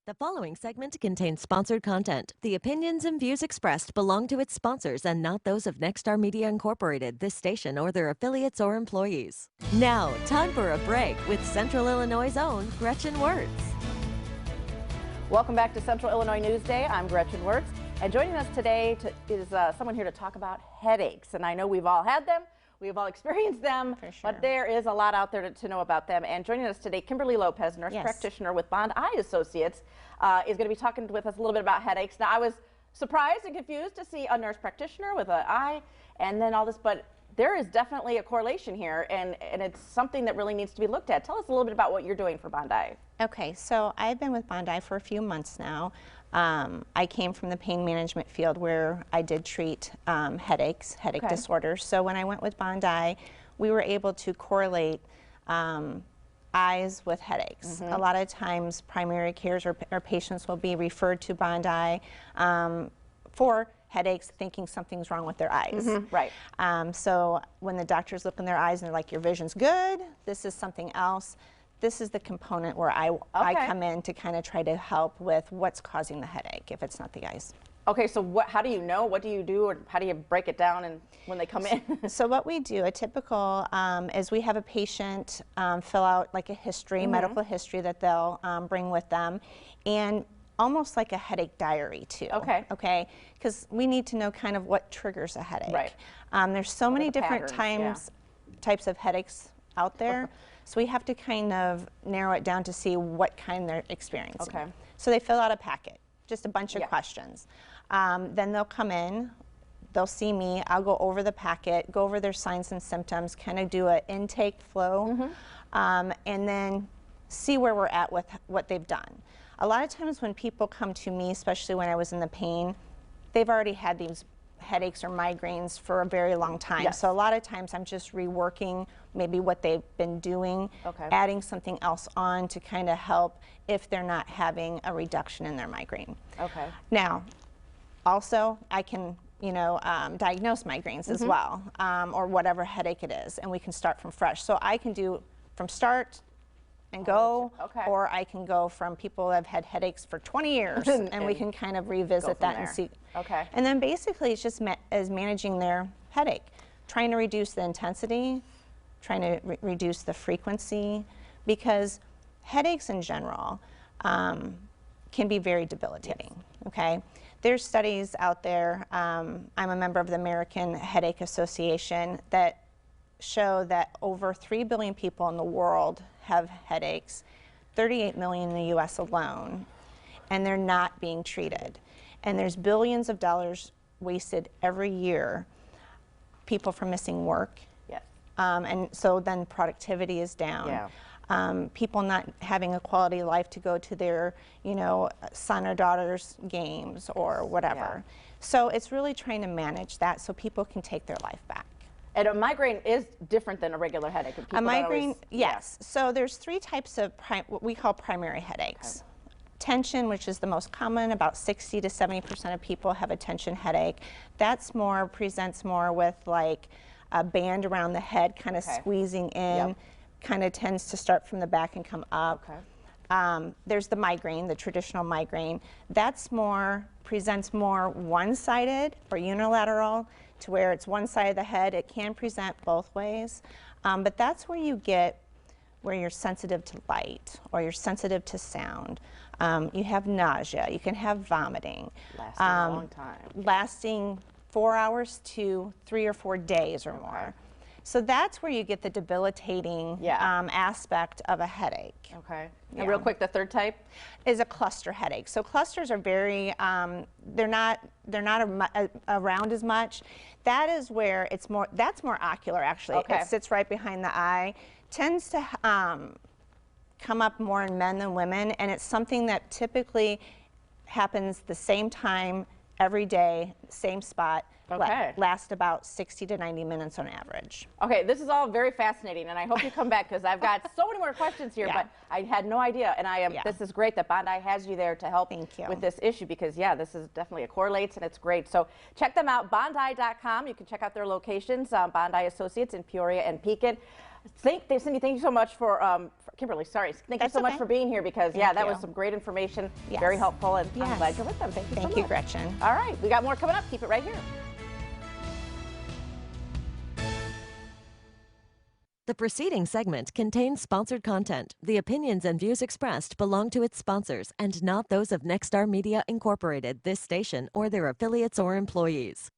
The following segment contains sponsored content. The opinions and views expressed belong to its sponsors and not those of Nexstar Media Incorporated, this station, or their affiliates or employees. Now, time for a break with Central Illinois' own Gretchen Wirtz. Welcome back to Central Illinois Newsday. I'm Gretchen Wirtz, and joining us today is someone here to talk about headaches. And I know we've all had them. We've all experienced them, For sure. but there is a lot out there to know about them. And joining us today, Kimberly Lopez, nurse practitioner with Bond Eye Associates, is going to be talking with us a little bit about headaches. Now, I was surprised and confused to see a nurse practitioner with an eye and then all this, but there is definitely a correlation here, and it's something that really needs to be looked at. Tell us a little bit about what you're doing for Bond Eye. Okay, so I've been with Bond Eye for a few months now. I came from the pain management field where I did treat headache disorders. So when I went with Bond Eye, we were able to correlate eyes with headaches. A lot of times primary cares or patients will be referred to Bond Eye for headaches, thinking something's wrong with their eyes. Right. So when the doctors look in their eyes and they're like, your vision's good, this is something else. This is the component where I come in to kind of try to help with what's causing the headache if it's not the eyes. Okay, so how do you know? What do you do, or how do you break it down and when they come in? So what we do, a typical, is we have a patient fill out like a history, medical history that they'll bring with them, and almost like a headache diary too. Okay. Okay, because we need to know kind of what triggers a headache. Right. There's so many different patterns, types of headaches out there. So we have to kind of narrow it down to see what kind they're experiencing. Okay. So they fill out a packet, just a bunch of questions. Then they'll come in, they'll see me, I'll go over the packet, go over their signs and symptoms, kind of do an intake flow, and then see where we're at with what they've done. A lot of times when people come to me, especially when I was in the pain, they've already had these headaches or migraines for a very long time. So a lot of times I'm just reworking maybe what they've been doing, adding something else on to kind of help if they're not having a reduction in their migraine. Okay. Now, also I can, diagnose migraines as well, or whatever headache it is, and we can start from fresh. So I can do from start and go, or I can go from people that have had headaches for 20 years, and we can kind of revisit that and see. Okay. And then basically it's just managing their headache, trying to reduce the intensity, trying to reduce the frequency, because headaches in general can be very debilitating. Okay. There's studies out there. I'm a member of the American Headache Association that show that over 3 billion people in the world have headaches, 38 million in the US alone, and they're not being treated. And there's billions of dollars wasted every year, people from missing work. Yes. And so then productivity is down. People not having a quality life to go to their, son or daughter's games or whatever. So it's really trying to manage that so people can take their life back. And a migraine is different than a regular headache. A migraine, yes. So there's 3 types of what we call primary headaches. Tension, which is the most common, about 60 to 70% of people have a tension headache. That's presents more with like a band around the head, kind of squeezing in, kind of tends to start from the back and come up. There's the migraine, the traditional migraine. That's presents more one-sided or unilateral, to where it's one side of the head. It can present both ways, but that's where you're sensitive to light or you're sensitive to sound. You have nausea, you can have vomiting. Lasting a long time. Lasting 4 hours to 3 or 4 days or more. So that's where you get the debilitating aspect of a headache. Okay. And real quick, the third type is a cluster headache. So clusters are very, they're not around as much. That is where that's more ocular actually. It sits right behind the eye. Tends to come up more in men than women, and it's something that typically happens the same time every day, same spot. Last about 60 to 90 minutes on average. Okay, this is all very fascinating, and I hope you come back because I've got so many more questions here, but I had no idea, and this is great that Bond Eye has you there to help with this issue because, this is definitely, it correlates, and it's great. So check them out, bondeye.com. You can check out their locations, Bond Eye Associates in Peoria and Pekin. Cindy, thank you so much for Kimberly, sorry. Thank you That's so much okay. for being here because, Thank that you. was some great information, Yes. very helpful, and I'm Yes. glad you're with them. Thank you so much. Thank you, Gretchen. All right, we got more coming up. Keep it right here. The preceding segment contains sponsored content. The opinions and views expressed belong to its sponsors and not those of Nexstar Media Incorporated, this station, or their affiliates or employees.